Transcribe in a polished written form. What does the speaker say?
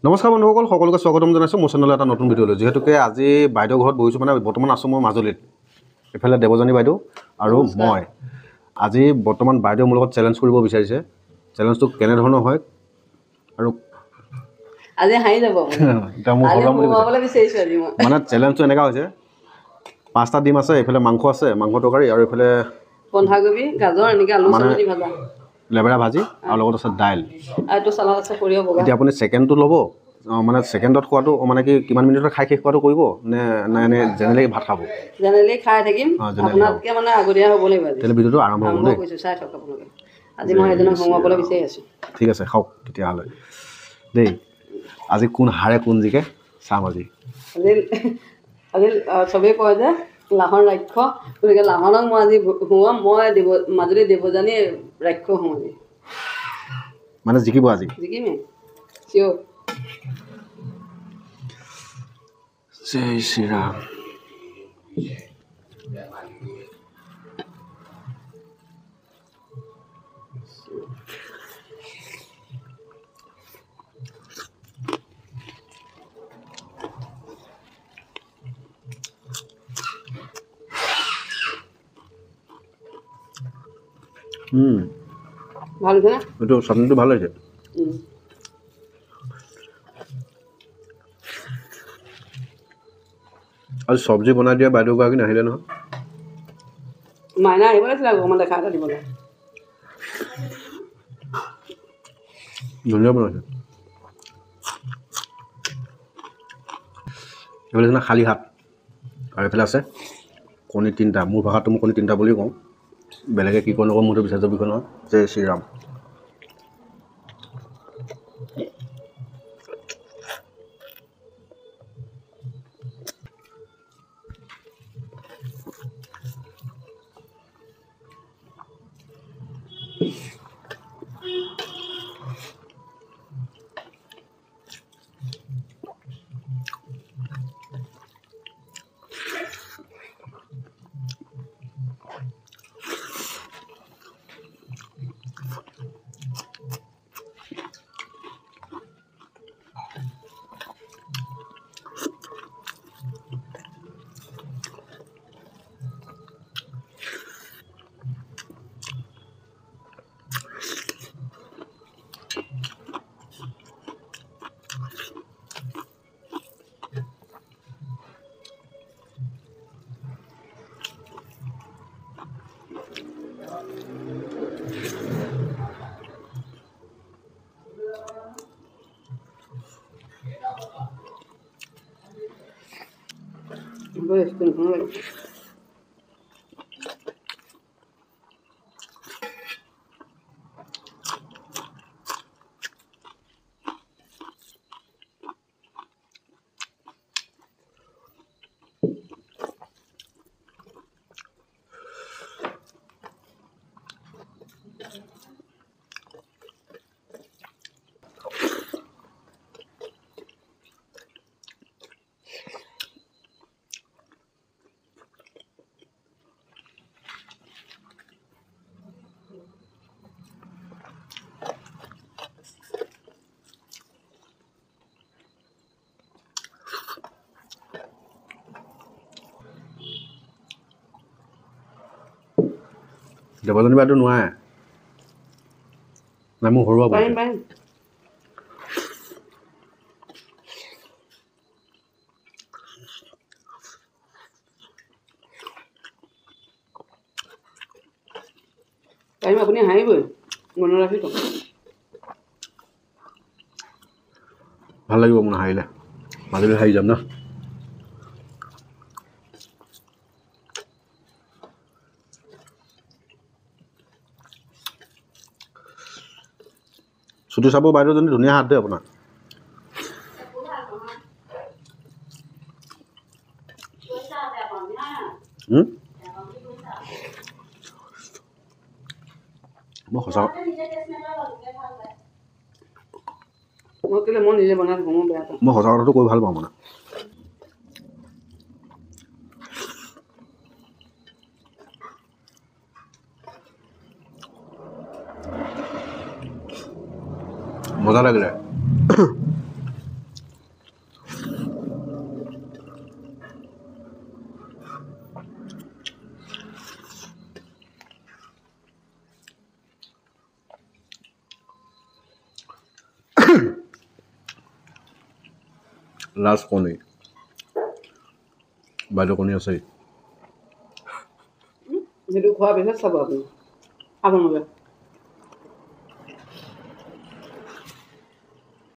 নমস্কাৰ বন্ধুসকল সকলোকে স্বাগতম জনাইছোঁ মোৰ চেনেলৰ এটা নতুন ভিডিঅ'লৈ যেহেতুকে আজি বাইদেউ ঘৰত বহিছোঁ মানে বৰ্তমান আছোঁ মই মাজুলীত এফালে দেৱজানী বাইদেউ আৰু মই আজি বৰ্তমান বাইদেউ মোৰ লগত চেলেঞ্জ কৰিব বিচাৰিছে চেলেঞ্জটো কেনেধৰণৰ হয় আৰু আজি হাঁহি যাব মানে চেলেঞ্জটো এনেকুৱা হৈছে 5টা ডিম আছে এইফালে মাংস আছে মাংস তৰকাৰী আৰু এইফালে বন্ধাকবি গাজৰ এনেকৈ আলু চালনি ভাজা লেবেৰা ভাজি আৰু লগত আছে দাইল আৰু চালাড আছে সৰিয়হ বগা এতিয়া আপুনি ছেকেণ্ডটো ল'ব মানে ছেকেণ্ডত খোৱাটো মানে কি কিমান মিনিটত খাই শেষ কৰাটো কৰিব নে নে এনে জেনেৰেলি ভাত খাব জেনেৰেলি খাই থাকিম আপোনাতকৈ মানে আগতীয়া হ'ব লাগিব তেতিয়াহ'লে ভিডিঅ'টো আৰম্ভ হ'ব দেই চাই থাকক আপোনালোকে আজি মই এজনক হঙুৱাবলৈ বিচাৰি আছোঁ ঠিক আছে খাওক তেতিয়াহ'লে দেই আজি কোন হাৰে কোন জিকে চাম আজি চবেই কয় যে লাহন ৰাক্ষ গতিকে লাহনক মই আজি হুৱাম মই মাজুলী দেৱজানী ৰাক্ষ হওঁ আজি মানে জিকিব আজি জিকিমেই চিয়'ৰ জয় শ্ৰীৰাম ভাল হৈছে নে এইটো চাটনিটো ভাল হৈছে আজি চব্জি বনাই দিয়া বাইদেউগৰাকী নাহিলে নহয় মাইনা আহিব লাগিছিলে অকণমান দেখা এটা দিবলৈ ধুনীয়া বনাইছে এইফালে আছে খালী হাত আৰু এইফালে আছে কণী 3টা মোৰ ভাষাটো মই কণী 3টা বুলি কওঁ বেলেগে কি কয় নকওঁ মোৰতো বিচাৰ্য বিষয় নহয় জয় শ্ৰীৰাম দেৱজানী বাইদেউ নোৱাৰে নাই মোৰ সৰুৱা পাৰিম পাৰিম পাৰিম আপুনি হাঁহিবই মনত ৰাখিব ভাল লাগিব মোৰ হাঁহিলে মাজুলী হাঁহি যাম না চুটি চাব বাইদেউজনী ধুনীয়া হাত দেই আপোনাৰ মই সঁচা মই নিজে বনাই থাকোঁ মই বেয়া পাওঁ মই সঁচা কথাটো কৈ ভাল পাওঁ মানে মজা লাগিলে লাষ্ট কণী বাইদেউ কণী আছেই সেইটো খোৱাৰ পিছত চাব আপুনি আপোনালোকে